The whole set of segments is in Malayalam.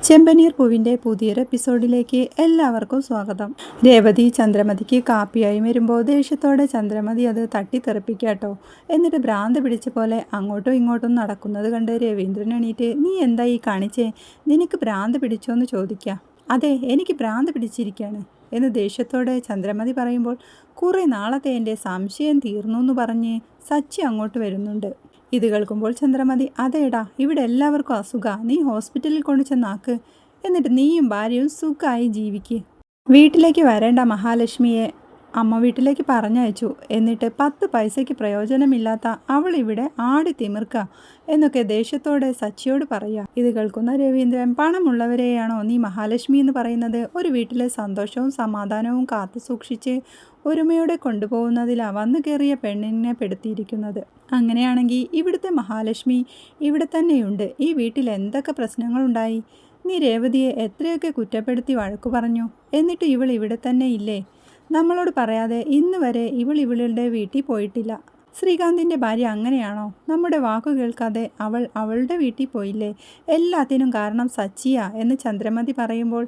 ചെമ്പനീർ പൂവിൻ്റെ പുതിയൊരു എപ്പിസോഡിലേക്ക് എല്ലാവർക്കും സ്വാഗതം. രേവതി ചന്ദ്രമതിക്ക് കാപ്പിയായി വരുമ്പോൾ ദേഷ്യത്തോടെ ചന്ദ്രമതി അത് തട്ടിത്തെറിപ്പിക്കാട്ടോ. എന്നിട്ട് ഭ്രാന്ത് പിടിച്ച പോലെ അങ്ങോട്ടും ഇങ്ങോട്ടും നടക്കുന്നത് കണ്ട് രവീന്ദ്രൻ എണീറ്റ്, നീ എന്താ ഈ കാണിച്ചേ? നിനക്ക് ഭ്രാന്ത് പിടിച്ചോന്ന് ചോദിക്കാം. അതെ, എനിക്ക് ഭ്രാന്ത് പിടിച്ചിരിക്കുകയാണ് എന്ന് ദേഷ്യത്തോടെ ചന്ദ്രമതി പറയുമ്പോൾ, കുറേ നാളത്തെ എൻ്റെ സംശയം തീർന്നു എന്ന് പറഞ്ഞ് സച്ചി അങ്ങോട്ട് വരുന്നുണ്ട്. ഇത് കേൾക്കുമ്പോൾ ചന്ദ്രമതി, അതേടാ, ഇവിടെ എല്ലാവർക്കും അസുഖ, നീ ഹോസ്പിറ്റലിൽ കൊണ്ടു ചെന്നാക്ക്, എന്നിട്ട് നീയും ഭാര്യയും സുഖമായി ജീവിക്ക്. വീട്ടിലേക്ക് വരേണ്ട മഹാലക്ഷ്മിയെ അമ്മ വീട്ടിലേക്ക് പറഞ്ഞയച്ചു. എന്നിട്ട് 10 പൈസയ്ക്ക് പ്രയോജനമില്ലാത്ത അവൾ ഇവിടെ ആടി തിമിർക്ക എന്നൊക്കെ ദേഷ്യത്തോടെ സച്ചിയോട് പറയുക. ഇത് കേൾക്കുന്ന രവീന്ദ്രൻ, പണമുള്ളവരെയാണോ നീ മഹാലക്ഷ്മി എന്ന് പറയുന്നത്? ഒരു വീട്ടിലെ സന്തോഷവും സമാധാനവും കാത്തു സൂക്ഷിച്ച് ഒരുമയോടെ കൊണ്ടുപോകുന്നതിലാ വന്നു കയറിയ പെണ്ണിനെ പെടുത്തിയിരിക്കുന്നത്. അങ്ങനെയാണെങ്കിൽ ഇവിടുത്തെ മഹാലക്ഷ്മി ഇവിടെ തന്നെയുണ്ട്. ഈ വീട്ടിൽ എന്തൊക്കെ പ്രശ്നങ്ങളുണ്ടായി? നീ രേവതിയെ എത്രയൊക്കെ കുറ്റപ്പെടുത്തി വഴക്കു പറഞ്ഞു, എന്നിട്ട് ഇവൾ ഇവിടെ തന്നെ ഇല്ലേ? നമ്മളോട് പറയാതെ ഇന്ന് വരെ ഇവളുടെ വീട്ടിൽ പോയിട്ടില്ല. ശ്രീകാന്തിൻ്റെ ഭാര്യ അങ്ങനെയാണോ? നമ്മുടെ വാക്കു കേൾക്കാതെ അവൾ അവളുടെ വീട്ടിൽ പോയില്ലേ? എല്ലാത്തിനും കാരണം സച്ചിയാ എന്ന് ചന്ദ്രമതി പറയുമ്പോൾ,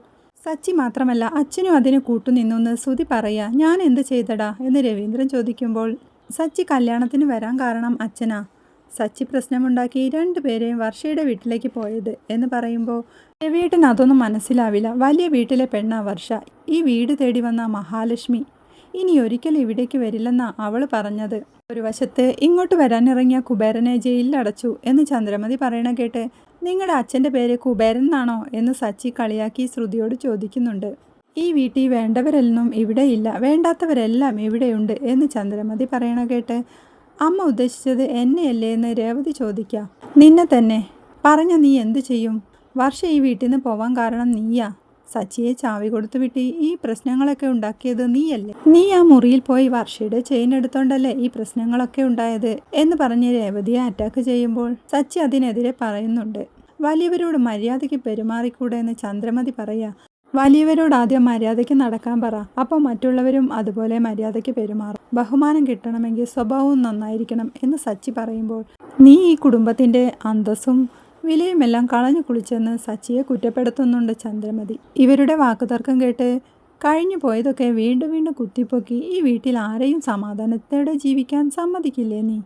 സച്ചി മാത്രമല്ല അച്ഛനും അതിന് കൂട്ടുനിന്നെന്ന് ശ്രുതി പറയുക. ഞാൻ എന്ത് ചെയ്തടാ എന്ന് രവീന്ദ്രൻ ചോദിക്കുമ്പോൾ, സച്ചി കല്യാണത്തിന് വരാൻ കാരണം അച്ഛനാ. സച്ചി പ്രശ്നമുണ്ടാക്കി 2 പേരെയും വർഷയുടെ വീട്ടിലേക്ക് പോയത് എന്ന് പറയുമ്പോൾ, രവിയേട്ടൻ അതൊന്നും മനസ്സിലാവില്ല. വലിയ വീട്ടിലെ പെണ്ണാ വർഷ, ഈ വീട് തേടി വന്ന മഹാലക്ഷ്മി. ഇനി ഒരിക്കലും ഇവിടേക്ക് വരില്ലെന്നാ അവൾ പറഞ്ഞത്. ഒരു വശത്ത് ഇങ്ങോട്ട് വരാനിറങ്ങിയ കുബേരനെ ജയിലിലടച്ചു എന്ന് ചന്ദ്രമതി പറയണ കേട്ട്, നിങ്ങളുടെ അച്ഛൻ്റെ പേര് കുബേരൻ എന്നാണോ എന്ന് സച്ചി കളിയാക്കി ശ്രുതിയോട് ചോദിക്കുന്നുണ്ട്. ഈ വീട്ടിൽ വേണ്ടവരെല്ലാം ഇവിടെയില്ല, വേണ്ടാത്തവരെല്ലാം ഇവിടെയുണ്ട് എന്ന് ചന്ദ്രമതി പറയണ കേട്ട്, അമ്മ ഉദ്ദേശിച്ചത് എന്നെയല്ലേ എന്ന് രേവതി ചോദിക്കുക. നിന്നെ തന്നെ. പറഞ്ഞ നീ എന്തു ചെയ്യും? വർഷ ഈ വീട്ടിൽ നിന്ന് പോവാൻ കാരണം നീയാ. സച്ചിയെ ചാവി കൊടുത്തു വിട്ടി ഈ പ്രശ്നങ്ങളൊക്കെ ഉണ്ടാക്കിയത് നീയല്ലേ? നീ ആ മുറിയിൽ പോയി വർഷയുടെ ചെയിൻ എടുത്തോണ്ടല്ലേ ഈ പ്രശ്നങ്ങളൊക്കെ ഉണ്ടായത് എന്ന് പറഞ്ഞ് രേവതിയെ അറ്റാക്ക് ചെയ്യുമ്പോൾ സച്ചി അതിനെതിരെ പറയുന്നുണ്ട്. വലിയവരോട് മര്യാദയ്ക്ക് പെരുമാറിക്കൂടെ എന്ന് ചന്ദ്രമതി പറയാ. വലിയവരോട് ആദ്യം മര്യാദയ്ക്ക് നടക്കാൻ പറ, അപ്പോൾ മറ്റുള്ളവരും അതുപോലെ മര്യാദയ്ക്ക് പെരുമാറും. ബഹുമാനം കിട്ടണമെങ്കിൽ സ്വഭാവവും നന്നായിരിക്കണം എന്ന് സച്ചി പറയുമ്പോൾ, നീ ഈ കുടുംബത്തിൻ്റെ അന്തസ്സും വിലയുമെല്ലാം കളഞ്ഞു കുളിച്ചെന്ന് സച്ചിയെ കുറ്റപ്പെടുത്തുന്നുണ്ട് ചന്ദ്രമതി. ഇവരുടെ വാക്കുതർക്കം കേട്ട് കഴിഞ്ഞു പോയതൊക്കെ വീണ്ടും വീണ്ടും കുത്തിപ്പൊക്കി ഈ വീട്ടിൽ ആരെയും സമാധാനത്തോടെ ജീവിക്കാൻ സമ്മതിക്കില്ലേ നീ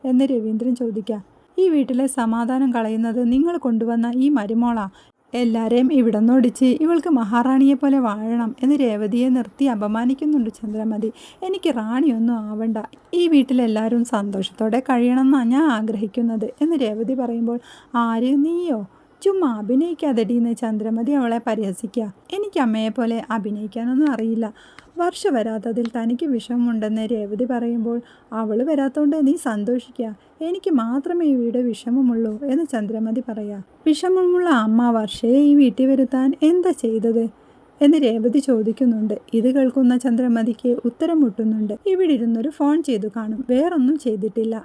എന്ന് രവീന്ദ്രൻ ചോദിക്കാം. ഈ വീട്ടിലെ സമാധാനം കളയുന്നത് നിങ്ങൾ കൊണ്ടുവന്ന ഈ മരുമോളാ. എല്ലാവരെയും ഇവിടെ നിന്നോടിച്ച് ഇവൾക്ക് മഹാറാണിയെ പോലെ വാഴണം എന്ന് രേവതിയെ നിർത്തി അപമാനിക്കുന്നുണ്ട് ചന്ദ്രമതി. എനിക്ക് റാണിയൊന്നും ആവണ്ട, ഈ വീട്ടിലെല്ലാവരും സന്തോഷത്തോടെ കഴിയണമെന്നാണ് ഞാൻ ആഗ്രഹിക്കുന്നത് എന്ന് രേവതി പറയുമ്പോൾ, ആര്, നീയോ? ചുമ്മാ അഭിനയിക്കാതെടി എന്ന് ചന്ദ്രമതി അവളെ പരിഹസിക്കുക. എനിക്ക് അമ്മയെപ്പോലെ അഭിനയിക്കാനൊന്നും അറിയില്ല. വർഷ വരാത്തതിൽ തനിക്ക് വിഷമമുണ്ടെന്ന് രേവതി പറയുമ്പോൾ, അവൾ വരാത്തോണ്ട് നീ സന്തോഷിക്കുക, എനിക്ക് മാത്രമേ ഈ വീട് വിഷമമുള്ളൂ എന്ന് ചന്ദ്രമതി പറയാം. വിഷമമുള്ള അമ്മ വർഷയെ ഈ വീട്ടിൽ വരുത്താൻ എന്താ ചെയ്തത് എന്ന് രേവതി ചോദിക്കുന്നുണ്ട്. ഇത് കേൾക്കുന്ന ചന്ദ്രമതിക്ക് ഉത്തരം മുട്ടുന്നുണ്ട്. ഇവിടെ ഇരുന്നൊരു ഫോൺ ചെയ്തു കാണും, വേറൊന്നും ചെയ്തിട്ടില്ല.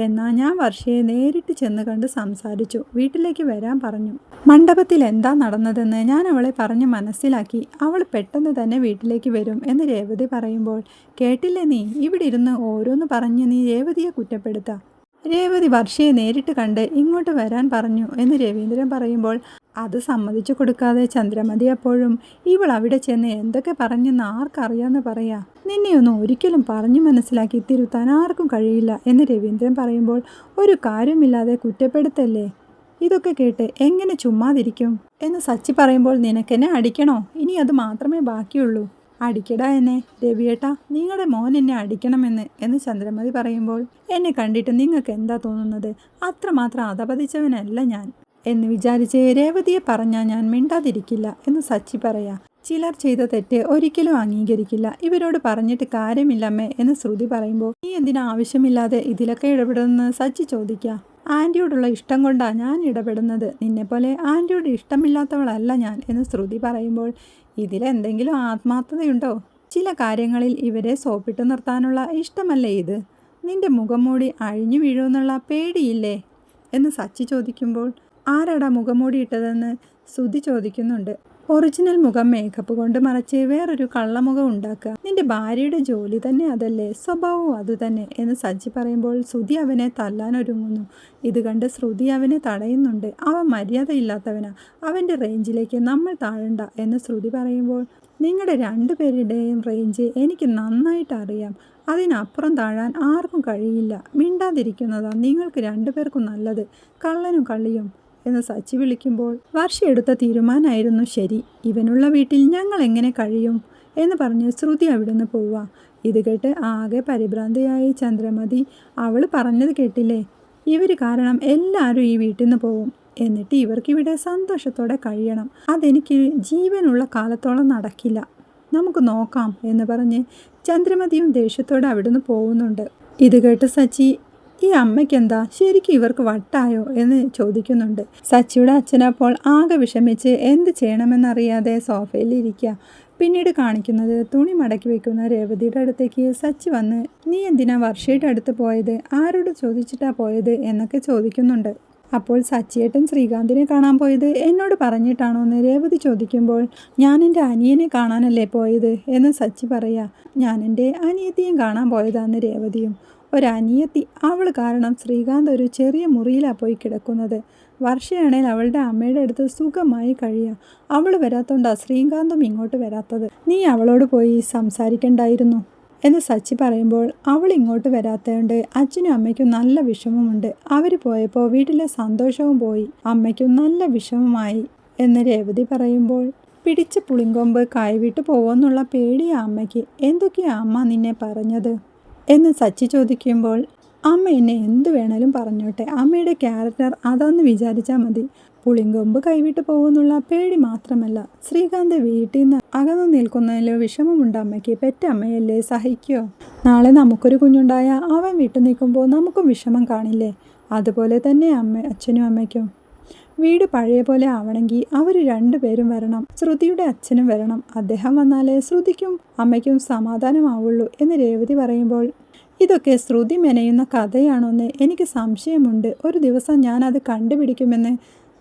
എന്നാൽ ഞാൻ വർഷയെ നേരിട്ട് ചെന്ന് കണ്ട് സംസാരിച്ചു, വീട്ടിലേക്ക് വരാൻ പറഞ്ഞു. മണ്ഡപത്തിൽ എന്താ നടന്നതെന്ന് ഞാൻ അവളെ പറഞ്ഞ് മനസ്സിലാക്കി. അവൾ പെട്ടെന്ന് തന്നെ വീട്ടിലേക്ക് വരും എന്ന് രേവതി പറയുമ്പോൾ, കേട്ടില്ലേ നീ? ഇവിടെ ഇരുന്ന് ഓരോന്ന് പറഞ്ഞ് നീ രേവതിയെ കുറ്റപ്പെടുത്താം. രേവതി വർഷയെ നേരിട്ട് കണ്ട് ഇങ്ങോട്ട് വരാൻ പറഞ്ഞു എന്ന് രവീന്ദ്രൻ പറയുമ്പോൾ, അത് സമ്മതിച്ചു കൊടുക്കാതെ ചന്ദ്രമതി അപ്പോഴും, ഇവൾ അവിടെ ചെന്ന് എന്തൊക്കെ പറഞ്ഞെന്ന് ആർക്കറിയാമെന്ന് പറയാ. നിന്നെയൊന്നും ഒരിക്കലും പറഞ്ഞു മനസ്സിലാക്കി തിരുത്താൻ ആർക്കും കഴിയില്ല എന്ന് രവീന്ദ്രൻ പറയുമ്പോൾ, ഒരു കാര്യമില്ലാതെ കുറ്റപ്പെടുത്തല്ലേ. ഇതൊക്കെ കേട്ട് എങ്ങനെ ചുമ്മാതിരിക്കും എന്ന് സച്ചി പറയുമ്പോൾ, നിനക്കെന്നെ അടിക്കണോ? ഇനി അത് മാത്രമേ ബാക്കിയുള്ളൂ. അടിക്കടാ എന്നെ രവിയേട്ടാ, നിങ്ങളുടെ മോൻ എന്നെ അടിക്കണമെന്ന് എന്ന് ചന്ദ്രമതി പറയുമ്പോൾ, എന്നെ കണ്ടിട്ട് നിങ്ങൾക്ക് എന്താ തോന്നുന്നത്? അത്രമാത്രം അധപതിച്ചവനല്ല ഞാൻ എന്ന് വിചാരിച്ച് രേവതിയെ പറഞ്ഞാൽ ഞാൻ മിണ്ടാതിരിക്കില്ല എന്ന് സച്ചി പറയാ. ചിലർ ചെയ്ത തെറ്റ് ഒരിക്കലും അംഗീകരിക്കില്ല, ഇവരോട് പറഞ്ഞിട്ട് കാര്യമില്ലമ്മേ എന്ന് ശ്രുതി പറയുമ്പോൾ, നീ എന്തിനാ ആവശ്യമില്ലാതെ ഇതിലൊക്കെ ഇടപെടുമെന്ന് സച്ചി ചോദിക്കുക. ആൻറ്റിയോടുള്ള ഇഷ്ടം കൊണ്ടാണ് ഞാൻ ഇടപെടുന്നത്, നിന്നെപ്പോലെ ആൻറ്റിയോട് ഇഷ്ടമില്ലാത്തവളല്ല ഞാൻ എന്ന് ശ്രുതി പറയുമ്പോൾ, ഇതിലെന്തെങ്കിലും ആത്മാർത്ഥതയുണ്ടോ? ചില കാര്യങ്ങളിൽ ഇവരെ സോപ്പിട്ട് നിർത്താനുള്ള ഇഷ്ടമല്ലേ ഇത്? നിന്റെ മുഖം മൂടി അഴിഞ്ഞു വീഴുമെന്നുള്ള പേടിയില്ലേ എന്ന് സച്ചി ചോദിക്കുമ്പോൾ, ആരാടാ മുഖംമൂടി ഇട്ടതെന്ന് ശ്രുതി ചോദിക്കുന്നുണ്ട്. ഒറിജിനൽ മുഖം മേക്കപ്പ് കൊണ്ട് മറച്ച് വേറൊരു കള്ളമുഖം ഉണ്ടാക്കുക. നിന്റെ ഭാര്യയുടെ ജോലി തന്നെ അതല്ലേ, സ്വഭാവവും അതുതന്നെ എന്ന് സച്ചി പറയുമ്പോൾ ശ്രുതി അവനെ തല്ലാനൊരുങ്ങുന്നു. ഇത് കണ്ട് ശ്രുതി അവനെ തടയുന്നുണ്ട്. അവൻ മര്യാദയില്ലാത്തവനാ, അവൻ്റെ റേഞ്ചിലേക്ക് നമ്മൾ താഴണ്ട എന്ന് ശ്രുതി പറയുമ്പോൾ നിങ്ങളുടെ രണ്ടുപേരുടെയും റേഞ്ച് എനിക്ക് നന്നായിട്ട് അറിയാം. അതിനപ്പുറം താഴാൻ ആർക്കും കഴിയില്ല. മിണ്ടാതിരിക്കുന്നതാ നിങ്ങൾക്ക് രണ്ടുപേർക്കും നല്ലത്. കള്ളനും കള്ളിയും എന്ന് സച്ചി വിളിക്കുമ്പോൾ വർഷ എടുത്ത തീരുമാനമായിരുന്നു ശരി. ഇവനുള്ള വീട്ടിൽ ഞങ്ങൾ എങ്ങനെ കഴിയും എന്ന് പറഞ്ഞ് ശ്രുതി അവിടുന്ന് പോവുക. ഇത് കേട്ട് ആകെ പരിഭ്രാന്തിയായി ചന്ദ്രമതി. അവൾ പറഞ്ഞത് കേട്ടില്ലേ, ഇവർ കാരണം എല്ലാവരും ഈ വീട്ടിൽ നിന്ന് പോവും. എന്നിട്ട് ഇവർക്കിവിടെ സന്തോഷത്തോടെ കഴിയണം. അതെനിക്ക് ജീവനുള്ള കാലത്തോളം നടക്കില്ല. നമുക്ക് നോക്കാം എന്ന് പറഞ്ഞ് ചന്ദ്രമതിയും ദേഷ്യത്തോടെ അവിടുന്ന് പോകുന്നുണ്ട്. ഇത് കേട്ട് സച്ചി, ഈ അമ്മയ്ക്കെന്താ ശരിക്കും ഇവർക്ക് വട്ടായോ എന്ന് ചോദിക്കുന്നുണ്ട്. സച്ചിയുടെ അച്ഛനപ്പോൾ ആകെ വിഷമിച്ച് എന്ത് ചെയ്യണമെന്നറിയാതെ സോഫയിലിരിക്കുക. പിന്നീട് കാണിക്കുന്നത് തുണി മടക്കി വെക്കുന്ന രേവതിയുടെ അടുത്തേക്ക് സച്ചി വന്ന്, നീ എന്തിനാ വർഷയുടെ അടുത്ത് പോയത്, ആരോട് ചോദിച്ചിട്ടാ പോയത് എന്നൊക്കെ ചോദിക്കുന്നുണ്ട്. അപ്പോൾ സച്ചിയേട്ടൻ ശ്രീകാന്തിനെ കാണാൻ പോയത് എന്നോട് പറഞ്ഞിട്ടാണോ എന്ന് രേവതി ചോദിക്കുമ്പോൾ, ഞാൻ എൻ്റെ അനിയനെ കാണാനല്ലേ പോയത് എന്ന് സച്ചി പറയാ. ഞാൻ എൻ്റെ അനിയത്തിയും കാണാൻ പോയതാന്ന് രേവതിയും. ഒരനിയത്തി, അവൾ കാരണം ശ്രീകാന്ത് ഒരു ചെറിയ മുറിയിലാണ് പോയി കിടക്കുന്നത്. വർഷയാണെങ്കിൽ അവളുടെ അമ്മയുടെ അടുത്ത് സുഖമായി കഴിയുക. അവൾ വരാത്തോണ്ടാ ശ്രീകാന്തും ഇങ്ങോട്ട് വരാത്തത്. നീ അവളോട് പോയി സംസാരിക്കണ്ടായിരുന്നു എന്ന് സച്ചി പറയുമ്പോൾ, അവൾ ഇങ്ങോട്ട് വരാത്തതുകൊണ്ട് അച്ഛനും അമ്മയ്ക്കും നല്ല വിഷമമുണ്ട്. അവർ പോയപ്പോൾ വീട്ടിലെ സന്തോഷവും പോയി. അമ്മയ്ക്കും നല്ല വിഷമമായി എന്ന് രേവതി പറയുമ്പോൾ, പിടിച്ച പുളിങ്കൊമ്പ് കൈവിട്ട് പോവെന്നുള്ള പേടിയാ അമ്മയ്ക്ക്. എന്തൊക്കെയാ അമ്മ നിന്നെ പറഞ്ഞത് എന്ന് സച്ചി ചോദിക്കുമ്പോൾ, അമ്മ എന്നെ എന്തു വേണേലും പറഞ്ഞോട്ടെ, അമ്മയുടെ ക്യാരക്ടർ അതാന്ന് വിചാരിച്ചാൽ മതി. പുളിങ്കൊമ്പ് കൈവിട്ട് പോകുന്നുള്ള പേടി മാത്രമല്ല, ശ്രീകാന്ത് വീട്ടിൽ നിന്ന് അകന്നു നിൽക്കുന്നതിലോ വിഷമമുണ്ട് അമ്മയ്ക്ക്. പെറ്റമ്മയല്ലേ, സഹിക്കോ? നാളെ നമുക്കൊരു കുഞ്ഞുണ്ടായ അവൻ വിട്ടു നിൽക്കുമ്പോൾ നമുക്കും വിഷമം കാണില്ലേ? അതുപോലെ തന്നെ അച്ഛനും അമ്മയ്ക്കും. വീട് പഴയ പോലെ ആവണമെങ്കിൽ അവർ രണ്ടുപേരും വരണം. ശ്രുതിയുടെ അച്ഛനും വരണം. അദ്ദേഹം വന്നാലേ ശ്രുതിക്കും അമ്മയ്ക്കും സമാധാനമാവുള്ളൂ എന്ന് രേവതി പറയുമ്പോൾ, ഇതൊക്കെ ശ്രുതി മെനയുന്ന കഥയാണോന്ന് എനിക്ക് സംശയമുണ്ട്. ഒരു ദിവസം ഞാനത് കണ്ടുപിടിക്കുമെന്ന്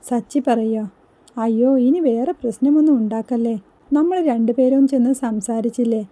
സച്ചി പറയുക. അയ്യോ, ഇനി വേറെ പ്രശ്നമൊന്നും ഉണ്ടാക്കല്ലേ. നമ്മൾ രണ്ടുപേരും ചെന്ന് സംസാരിച്ചില്ലേ,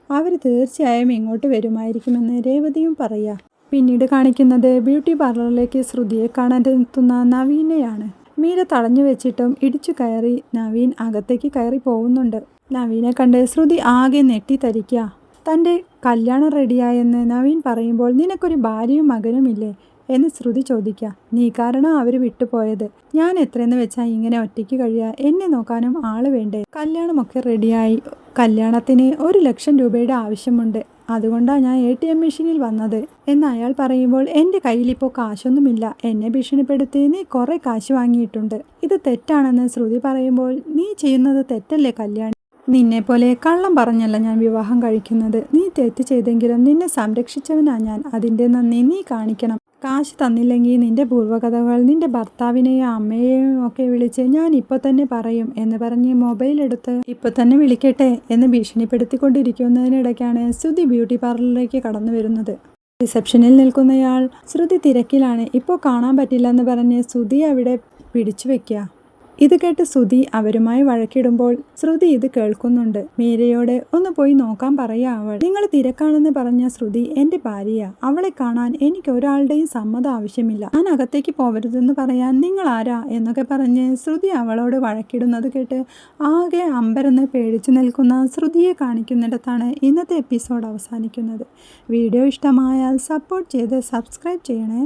അവർ തീർച്ചയായും ഇങ്ങോട്ട് വരുമായിരിക്കുമെന്ന് രേവതിയും പറയുക. പിന്നീട് കാണിക്കുന്നത് ബ്യൂട്ടി പാർലറിലേക്ക് ശ്രുതിയെ കാണാൻ എത്തുന്ന നവീനെയാണ്. മീര തടഞ്ഞു വെച്ചിട്ടും ഇടിച്ചു കയറി നവീൻ അകത്തേക്ക് കയറി പോകുന്നുണ്ട്. നവീനെ കണ്ട് ശ്രുതി ആകെ നെട്ടിത്തരിക്കുക. തൻ്റെ കല്യാണം റെഡിയായെന്ന് നവീൻ പറയുമ്പോൾ, നിനക്കൊരു ഭാര്യയും മകനും ഇല്ലേ എന്ന് ശ്രുതി ചോദിക്കുക. നീ കാരണം അവർ വിട്ടുപോയത്. ഞാൻ എത്രയെന്ന് വെച്ചാൽ ഇങ്ങനെ ഒറ്റയ്ക്ക് കഴിയുക, എന്നെ നോക്കാനും ആള് വേണ്ടേ? കല്യാണമൊക്കെ റെഡിയായി. കല്യാണത്തിന് 1,00,000 രൂപയുടെ ആവശ്യമുണ്ട്. അതുകൊണ്ടാണ് ഞാൻ ATM മെഷീനിൽ വന്നത് എന്ന് അയാൾ പറയുമ്പോൾ, എൻ്റെ കയ്യിലിപ്പോൾ കാശൊന്നുമില്ല. എന്നെ ഭീഷണിപ്പെടുത്തി നീ കുറേ കാശ് വാങ്ങിയിട്ടുണ്ട്. ഇത് തെറ്റാണെന്ന് ശ്രുതി പറയുമ്പോൾ, നീ ചെയ്യുന്നത് തെറ്റല്ലേ കല്യാണി? നിന്നെപ്പോലെ കള്ളം പറഞ്ഞല്ല ഞാൻ വിവാഹം കഴിക്കുന്നത്. നീ തെറ്റ് ചെയ്തെങ്കിലും നിന്നെ സംരക്ഷിച്ചവനാ ഞാൻ. അതിൻ്റെ നന്ദി നീ കാണിക്കണം. കാശ് തന്നില്ലെങ്കിൽ നിന്റെ പൂർവ്വകഥകൾ നിന്റെ ഭർത്താവിനെയും അമ്മയെയും ഒക്കെ വിളിച്ച് ഞാൻ ഇപ്പോൾ തന്നെ പറയും എന്ന് പറഞ്ഞ് മൊബൈൽ എടുത്ത് ഇപ്പോൾ തന്നെ വിളിക്കട്ടെ എന്ന് ഭീഷണിപ്പെടുത്തിക്കൊണ്ടിരിക്കുന്നതിനിടയ്ക്കാണ് ശ്രുതി ബ്യൂട്ടി പാർലറിലേക്ക് കടന്നു വരുന്നത്. റിസപ്ഷനിൽ നിൽക്കുന്നയാൾ, ശ്രുതി തിരക്കിലാണ്, ഇപ്പോൾ കാണാൻ പറ്റില്ല എന്ന് പറഞ്ഞ് ശ്രുതി അവിടെ പിടിച്ചു വെക്കുക. ഇത് കേട്ട് ശ്രുതി അവരുമായി വഴക്കിടുമ്പോൾ ശ്രുതി ഇത് കേൾക്കുന്നുണ്ട്. മീരയോട് ഒന്ന് പോയി നോക്കാൻ പറയാ അവൾ. നിങ്ങൾ തിരക്കാണെന്ന് പറഞ്ഞ ശ്രുതി എൻ്റെ ഭാര്യയാ. അവളെ കാണാൻ എനിക്ക് ഒരാളുടെയും സമ്മതം ആവശ്യമില്ല. ഞാൻ അകത്തേക്ക് പോവരുതെന്ന് പറയാൻ നിങ്ങൾ ആരാ എന്നൊക്കെ പറഞ്ഞ് ശ്രുതി അവളോട് വഴക്കിടുന്നത് കേട്ട് ആകെ അമ്പരന്ന് പേടിച്ചു നിൽക്കുന്ന ശ്രുതിയെ കാണിക്കുന്നിടത്താണ് ഇന്നത്തെ എപ്പിസോഡ് അവസാനിക്കുന്നത്. വീഡിയോ ഇഷ്ടമായാൽ സപ്പോർട്ട് ചെയ്ത് സബ്സ്ക്രൈബ് ചെയ്യണേ.